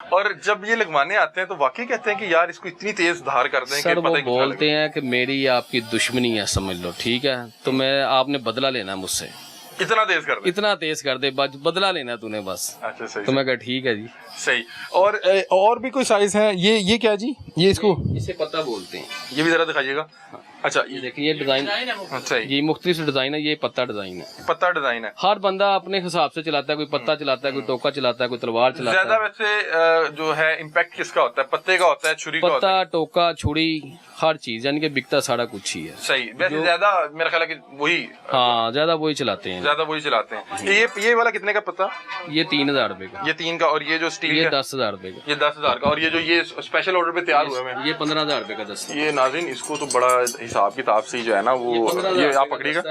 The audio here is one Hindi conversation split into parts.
और जब ये लगवाने आते हैं तो वाकई कहते हैं कि यार इसको इतनी तेज धार कर दें सर, वो बोलते हैं कि मेरी आपकी दुश्मनी है, समझ लो, ठीक है, तो मैं आपने बदला लेना है मुझसे, इतना तेज कर दे, इतना तेज कर दे, बदला लेना है तूने बस। अच्छा सही, तो मैं कहा ठीक है जी। सही। और भी कोई साइज है? ये क्या जी? ये इसको इसे पत्ता बोलते हैं। ये भी जरा दिखाइएगा। अच्छा ये देखिए, ये डिजाइन, अच्छा ये मुख्तलिफ डिजाइन है, ये पत्ता डिजाइन है। पत्ता डिजाइन है। हर बंदा अपने हिसाब से चलाता है, कोई पत्ता चलाता है, कोई टोका चलाता है, कोई तलवार चलाता ज्यादा है। वैसे जो है इम्पैक्ट किसका होता है? पत्ते का होता है, छुरी का होता पत्ता, है? टोका, छुरी, हर चीज, यानी कि बिकता सारा कुछ ही है। सही। वैसे ज्यादा मेरा ख्याल है कि वही, हाँ, ज्यादा वही चलाते हैं, ज्यादा वही चलाते हैं। ये वाला कितने का पत्ता? ये 3000 रुपए का। ये 3 का। और ये जो स्टील ये का? 10,000 रुपए का। ये 10,000 का। और ये जो ये स्पेशल ऑर्डर पे तैयार हुए हैं, ये 15,000 रुपए का दस्ता। ये नाज़रीन इसको तो बड़ा हिसाब किताब से जो है ना वो ये आप पकड़िएगा।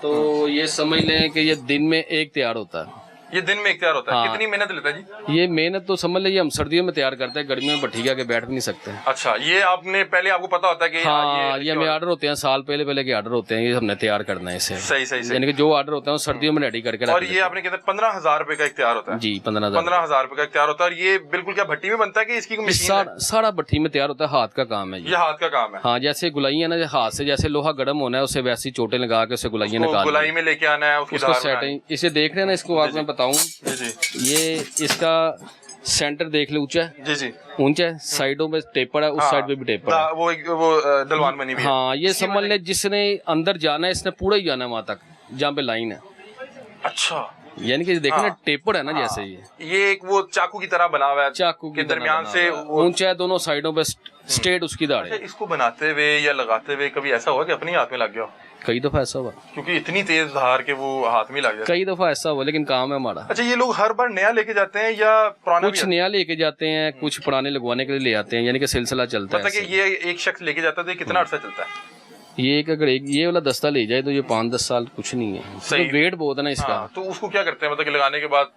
तो ये समझ लें कि ये दिन में एक तैयार होता है। ये दिन में एक तैयार होता है। हाँ। कितनी मेहनत लेता है जी? ये मेहनत तो समझ लीजिए हम सर्दियों में तैयार करते हैं, गर्मियों में भट्ठी के आगे बैठ भी नहीं सकते। अच्छा, ये आपने पहले आपको पता होता है कि हाँ, ये हमें ऑर्डर होते हैं, साल पहले के ऑर्डर होते हैं, ये हमने तैयार करना है इसे। सही सही सही। यानी कि जो ऑर्डर होता है वो सर्दियों में रेडी करके और ये आपने कहते 15,000 रुपए का एक तैयार होता है? जी, 15,000 रुपए का एक तैयार होता है। और ये बिल्कुल क्या भट्टी में बनता है कि इसकी कोई मशीन है? सारा भट्ठी में तैयार होता है, हाथ का काम है ये हाथ का काम है। हाँ, जैसे गुलाई है ना, हाथ से जैसे लोहा गर्म होना है, उसे वैसी चोटें लगा के उसे गुलाइयां निकाल, गुलाई में लेके आना है, उसको सेटिंग। इसे देख रहे हैं ना, इसको आप मैं बताऊं, ये इसका सेंटर देख ले, ऊंचा है जी जी, ऊंचा है, साइडों में टेपर है, उस साइड पे भी टेपर है। वो दलवान बनी हुई है। हाँ, ये समझ ले जिसने अंदर जाना है इसने पूरा ही जाना है वहां तक जहाँ पे लाइन है। अच्छा, यानी कि देखो ना, टेपर है ना, जैसे ये एक वो चाकू की तरह बना हुआ है, चाकू के दरमियान से ऊंचा है, दोनों साइडों पे स्ट्रेट उसकी दाढ़ है। इसको बनाते हुए या लगाते हुए कभी ऐसा हुआ कि अपने हाथ में लग गया? कई दफा ऐसा हुआ, क्योंकि इतनी तेज धार के वो हाथ में लग जाता। कई दफा ऐसा हुआ, लेकिन काम है हमारा। अच्छा, ये लोग हर बार नया लेके जाते हैं या पुराना? कुछ नया लेके जाते हैं, कुछ पुराने लगवाने के लिए ले आते हैं, यानी कि सिलसिला चलता है। मतलब कि ये एक शख्स लेके जाता है तो कितना अर्सा चलता है? ये अगर ये वाला दस्ता ले जाए तो ये 5-10 साल कुछ नहीं है। सही। तो वेट बहुत है ना इसका। तो उसको क्या करते हैं, मतलब कि लगाने के बाद?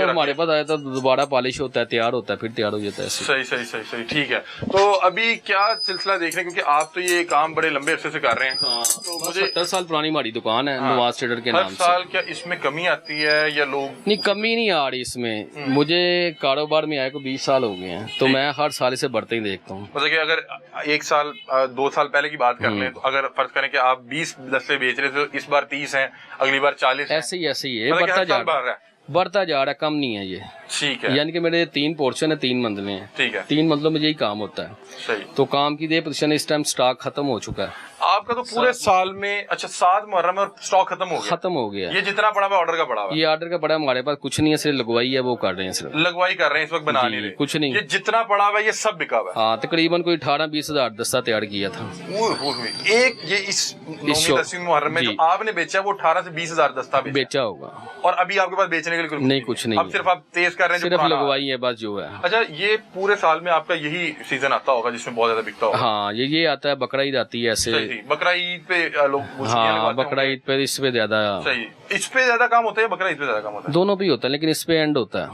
हमारे पास आया था, दोबारा पॉलिश होता है, तैयार होता है, फिर तैयार हो जाता है। सही सही सही सही, ठीक है। तो अभी क्या सिलसिला देख रहे हैं, क्योंकि आप तो ये काम बड़े लंबे अरसे से कर रहे हैं। तो मुझे 70 साल पुरानी हमारी दुकान है, नवाज ट्रेडर के नाम से। हर साल क्या इसमें कमी आती है या लोग? नहीं, कमी नहीं आ रही इसमें। मुझे कारोबार में आए को 20 साल हो गए हैं, तो मैं हर साल इसे बढ़ते ही देखता हूँ। मतलब कि अगर 1 साल 2 साल पहले की बात कर लें, तो अगर फर्ज करें कि आप 20 दस्ते बेच रहे थे, तो इस बार 30 हैं, अगली बार 40 हैं। ऐसे ही है, मतलब बढ़ता जा रहा है, कम नहीं है ये। ठीक है। यानी कि मेरे 3 पोर्शन है, 3 मंजिलें हैं। ठीक है। 3 मंजिलों में यही काम होता है। सही। तो काम की ये पोजीशन इस टाइम स्टॉक खत्म हो चुका है आपका तो पूरे साल में। अच्छा, 7 मुहर्रम में स्टॉक खत्म हो गया। ये जितना पड़ा हुआ ऑर्डर का पड़ा हुआ? ये ऑर्डर का पड़ा हमारे पास कुछ नहीं है, सिर्फ लगवाई है, वो कर रहे हैं, सिर्फ लगवाई कर रहे हैं इस वक्त, बना नहीं रहे कुछ नहीं। ये जितना पड़ा हुआ है ये सब बिका हुआ है? हाँ, तकरीबन कोई 18-20 हजार दस्ता तैयार किया था। एक ये इस 9वीं मुहर्रम में जो आपने बेचा वो 18 से 20 हजार दस्ता बेचा होगा। और अभी आपके पास बेचने के लिए नहीं, कुछ नहीं, अब सिर्फ आप तेज कर रहे हैं, सिर्फ लगवाई है बस जो है। अच्छा, ये पूरे साल में आपका यही सीजन आता होगा जिसमें बहुत ज्यादा बिकता होगा? हाँ, ये आता है, बकरा ईद आती है ऐसे। बकरा ईद पे लोग, हाँ, बकरा ईद पे इस पे ज्यादा। सही। इस पे ज्यादा काम होता है, बकरा ईद पे ज्यादा काम होता है? दोनों पे होता है, लेकिन इस पे एंड होता है।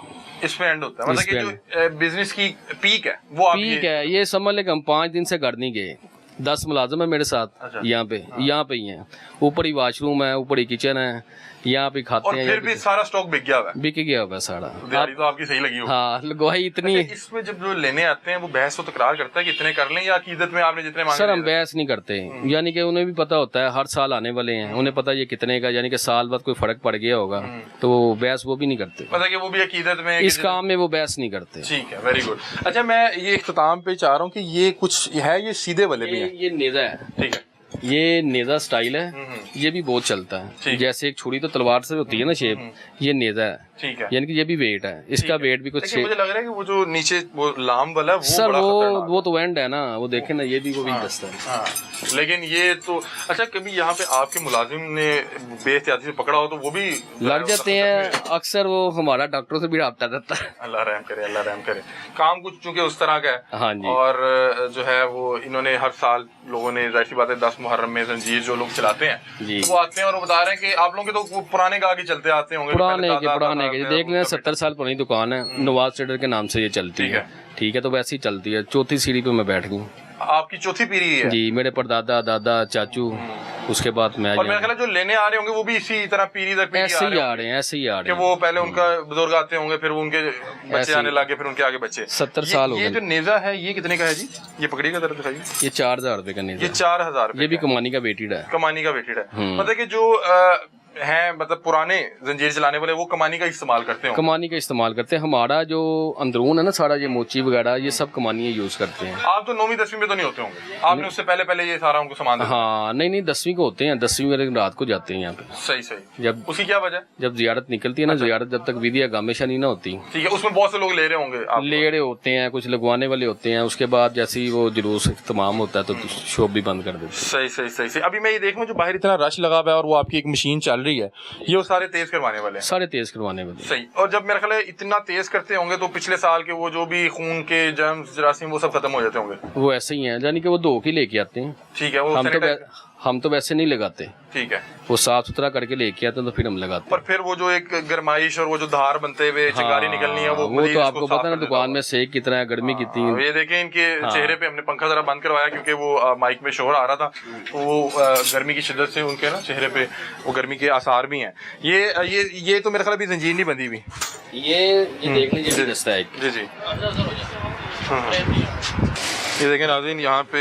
इस पे एंड होता है, मतलब कि जो बिजनेस की पीक है वो पीक है। ये समझ ले हम 5 दिन से घर नहीं गए, 10 मुलाजिम है मेरे साथ। अच्छा। यहाँ पे ही है, ऊपर ही वॉशरूम है, ऊपर ही किचन है, यहाँ पे खाते हैं। फिर भी सारा स्टॉक बिक गया हुआ है? बिक गया हुआ सारा। दिहाड़ी तो आपकी सही लगी हो? हाँ, लगवाई इतनी। अच्छा, इसमें जब जो लेने आते हैं वो बहस तो तकरार करता है कि इतने कर लें, या अकीदत में आपने जितने मांगे? सर, हम बहस नहीं करते, यानी कि उन्हें भी पता होता है हर साल आने वाले हैं, उन्हें पता ये कितने का, यानी कि साल बाद कोई फर्क पड़ गया होगा तो बहस वो भी नहीं करते। मतलब कि वो भी अकीदत में, इस काम में वो बहस नहीं करते। ठीक है, वेरी गुड। अच्छा, मैं ये इख्तिताम पे चाह रहा हूँ कि ये कुछ है, ये सीधे वाले भी हैं? ये नेजा है। ठीक है। ये नेजा स्टाइल है, ये भी बहुत चलता है। जैसे एक छुरी तो तलवार से होती है ना शेप, ये नेजा है। ठीक है। यानी कि ये भी वेट है, इसका वेट भी कुछ। मुझे लग रहा है कि वो जो नीचे वो लाम वाला वो सर, वो तो एंड है ना, वो देखे ना, ये भी वो भी दस्ता है। हाँ, लेकिन ये तो अच्छा, कभी यहाँ पे आपके मुलाजिम ने बेहतियाती से पकड़ा हो तो वो भी लग जाते हैं अक्सर। वो हमारा डॉक्टरों से भी रब्ता रहता है। अल्लाह रहम करे, अल्लाह रहम करे। काम कुछ चूंकि उस तरह का है। हाँ जी। और जो है वो इन्होंने हर साल लोगों ने, जाहिर सी बात है, 10 मुहर्रम में जंजीर जो लोग चलाते हैं जी, वो आते हैं और वो बता रहे हैं कि आप लोगों के तो पुराने गाहक ही चलते आते होंगे। पुराने के देख लें, 70 साल पुरानी दुकान है, नवाज ट्रेडर के नाम से ये चलती है। ठीक है, तो वैसे ही चलती है। 4थी सीढ़ी पे मैं बैठ गई। आपकी चौथी पीढ़ी है जी, मेरे परदादा, दादा, चाचू, उसके बाद मैं। और मेरा ख्याल है जो लेने आ रहे होंगे वो भी इसी तरह पीढ़ी दर पीढ़ी ऐसे ही आ रहे हैं, ऐसे ही आ रहे हैं कि वो पहले उनका बुजुर्ग आते होंगे, फिर वो उनके बच्चे आने लगे, फिर उनके आगे बच्चे। 70 साल हो गए। ये जो नेजा है ये कितने का है जी? ये पकड़िएगा जरा दिखाइए। ये 4000 रुपए का नेजा। ये 4000 रुपए। ये भी कमानी का वेटेड है। कमानी का वेटेड है। मतलब कि जो हैं मतलब पुराने जंजीर चलाने वाले वो कमानी का इस्तेमाल करते हैं। कमानी का इस्तेमाल करते हैं। हमारा जो अंदरून है ना सारा, ये मोची वगैरह ये सब कमानी यूज करते हैं। आप तो 9वीं 10वीं में तो नहीं होते होंगे, आपने उससे पहले पहले ये सारा उनको सामान? हाँ नहीं 10वीं को होते हैं, 10वीं में रात को जाते हैं यहाँ पे। सही सही। जब उसकी क्या वजह? जब जियारत निकलती है ना, जियारत जब तक विधि गामेशा नहीं ना होती, ठीक है, उसमें बहुत से लोग ले रहे होंगे। ले रहे होते हैं, कुछ लगवाने वाले होते हैं। उसके बाद जैसे ही वो जुलूस तमाम होता है तो शॉप भी बंद कर देते हैं। सही सही सही सही। अभी मैं ये देख रहा हूँ जो बाहर इतना रश लगा हुआ है और वो आपकी एक मशीन चल रही है, ये वो सारे तेज करवाने वाले हैं। सारे तेज करवाने वाले। सही। और जब मेरा ख्याल है इतना तेज करते होंगे तो पिछले साल के वो जो भी खून के जर्म्स जरासीम वो सब खत्म हो जाते होंगे। वो ऐसे ही हैं, यानी कि वो धो के लेके आते हैं। ठीक है, वो हम तो वैसे नहीं लगाते। ठीक है, वो साफ सुथरा करके लेके आते हैं तो फिर हम लगाते हैं। और फिर वो जो एक गरमाइश और वो जो धार बनते हुए चिंगारी निकलनी है वो तो आपको पता है ना दुकान में सेक कितना है, गर्मी कितनी है। ये देखें इनके चेहरे पे हमने पंखा जरा बंद करवाया क्योंकि वो माइक में शोर आ रहा था, तो वो गर्मी की शिद्दत से उनके ना चेहरे पे वो गर्मी के आसार भी हैं। ये तो मेरे ख्याल अभी जंजीर नहीं बंधी हुई। ये देख लीजिए दस्ता है। जी जी। ये देखें नाज़रीन, यहाँ पे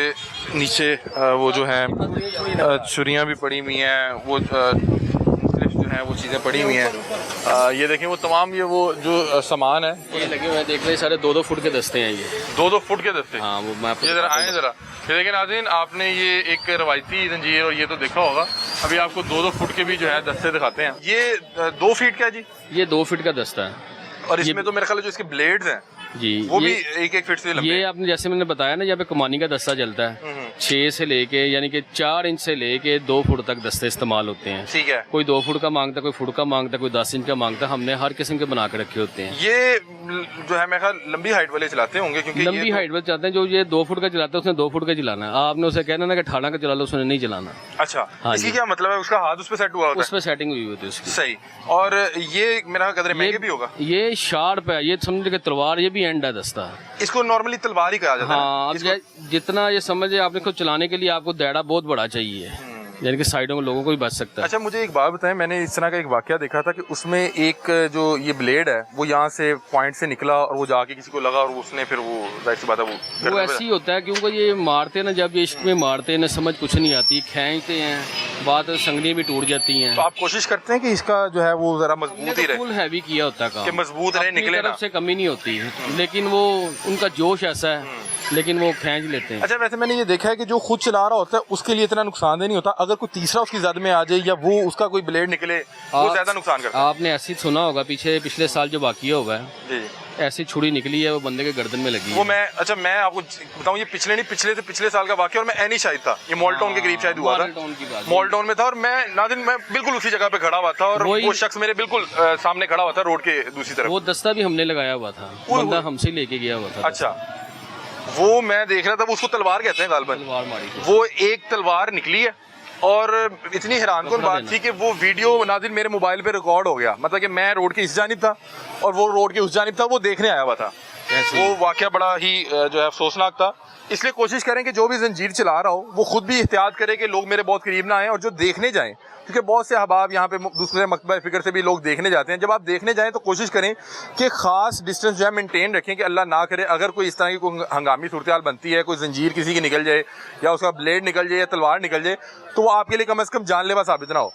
नीचे वो जो है छुरियाँ भी पड़ी हुई हैं, वो मुख्तलिफ जो है वो चीज़ें पड़ी हुई हैं। ये देखें वो तमाम ये वो जो सामान है ये लगे हुए हैं, देख रहे सारे 2-2 फुट के दस्ते हैं। ये 2-2 फुट के दस्ते। हाँ वो मैं ये जरा आए जरा। ये देखें नाज़रीन, आपने ये एक रवायती जंजीर और ये तो देखा होगा, अभी आपको 2-2 फुट के भी जो है दस्ते दिखाते हैं। ये 2 फीट का जी? ये 2 फीट का दस्ता है। और इसमें तो मेरे ख्याल है जो इसके ब्लेड्स हैं जी वो भी 1-1 फीट से लंबे। ये आपने जैसे मैंने बताया ना, यहाँ पे कमानी का दस्ता चलता है 6 से लेके यानी कि 4 इंच से लेके 2 फुट तक दस्ते इस्तेमाल होते हैं। ठीक है। कोई 2 फुट का मांगता, कोई फुट का मांगता, कोई 10 इंच का मांगता। हमने हर किस्म के बना के रखे होते हैं। ये जो है मेरे ख्याल लंबी हाइट वाले चलाते होंगे क्योंकि लंबी हाइट वाले चलाते हैं। जो ये 2 फुट का चलाता है उसने 2 फुट का चलाना है। आपने उसे कहना ना कि 18 का चला लो, उसने नहीं चलाना। अच्छा, इसकी क्या मतलब है? उसका हाथ उस पर सेट हुआ होता है? उस पर सेटिंग हुई होती है उसकी। सही। और ये मेरा कदर महंगे भी होगा। ये शार्प है, ये समझ के तलवार, ये भी एंड है दस्ता। इसको नॉर्मली तलवार ही कहा जाता है। हाँ, जितना ये समझे आपने को चलाने के लिए आपको दायरा बहुत बड़ा चाहिए, यानी कि साइडों में लोगों को भी बच सकता है। अच्छा, मुझे एक बात बताएं, मैंने इस तरह का एक वाकया देखा था कि उसमें एक जो ये ब्लेड है वो यहाँ से पॉइंट से निकला और वो जाके किसी को लगा और उसने फिर वो जाहिर सी बात है वो ऐसे ही होता है क्योंकि ये मारते ना, जब ये इश्क में मारते हैं ना समझ कुछ नहीं आती, खींचते हैं, बाद संगलियाँ भी टूट जाती हैं। तो आप कोशिश करते हैं कि इसका जो है वो जरा मजबूत ही रहे, फुल हैवी किया होता है काम, मजबूत रहे, निकले ना, से कमी नहीं होती, लेकिन वो उनका जोश ऐसा है लेकिन वो खींच लेते हैं। अच्छा, वैसे मैंने ये देखा है कि जो खुद चला रहा होता है उसके लिए इतना नुकसानदेह नहीं होता, अगर कोई तीसरा उसकी जद में आ जाए या वो उसका कोई ब्लेड निकले वो ज्यादा नुकसान करता है। आपने ऐसी सुना होगा पिछले साल जो वाकया हुआ है जी, ऐसी छुरी निकली है वो बंदे के गर्दन में लगी वो है। मैं आपको बताऊं, ये पिछले साल का वाकया और मैं एनी शायद था, ये मॉल टाउन के करीब शायद हुआ था, मॉल टाउन में था और मैं नाज़रीन मैं बिल्कुल उसी जगह पे खड़ा हुआ था और वो शख्स मेरे बिल्कुल सामने खड़ा हुआ था रोड के दूसरी तरफ। वो दस्ता भी हमने लगाया हुआ था, बंदा हमसे लेके गया हुआ था। अच्छा, वो मैं देख रहा था, उसको तलवार कहते हैं गालबन, तलवार मारी थी। वो एक तलवार निकली है और इतनी हैरानकुन बात थी कि वो वीडियो नाज़रीन मेरे मोबाइल पे रिकॉर्ड हो गया, मतलब कि मैं रोड के इस जानिब था और वो रोड के उस जानिब था, वो देखने आया हुआ था। वो वाकया बड़ा ही जो है अफसोसनाक था। इसलिए कोशिश करें कि जो भी जंजीर चला रहा हो वो खुद भी एहतियात करे कि लोग मेरे बहुत करीब ना आए और जो देखने जाएं, क्योंकि बहुत से अहबाब यहाँ पे दूसरे मकतबा फिक्र से भी लोग देखने जाते हैं। जब आप देखने जाएं तो कोशिश करें कि ख़ास डिस्टेंस जो है मेंटेन रखें कि अल्लाह ना करे अगर कोई इस तरह की कोई हंगामी सूरत हाल बनती है, कोई जंजीर किसी की निकल जाए या उसका ब्लेड निकल जाए या तलवार निकल जाए, तो वो आपके लिए कम से कम जानलेवा साबित ना हो।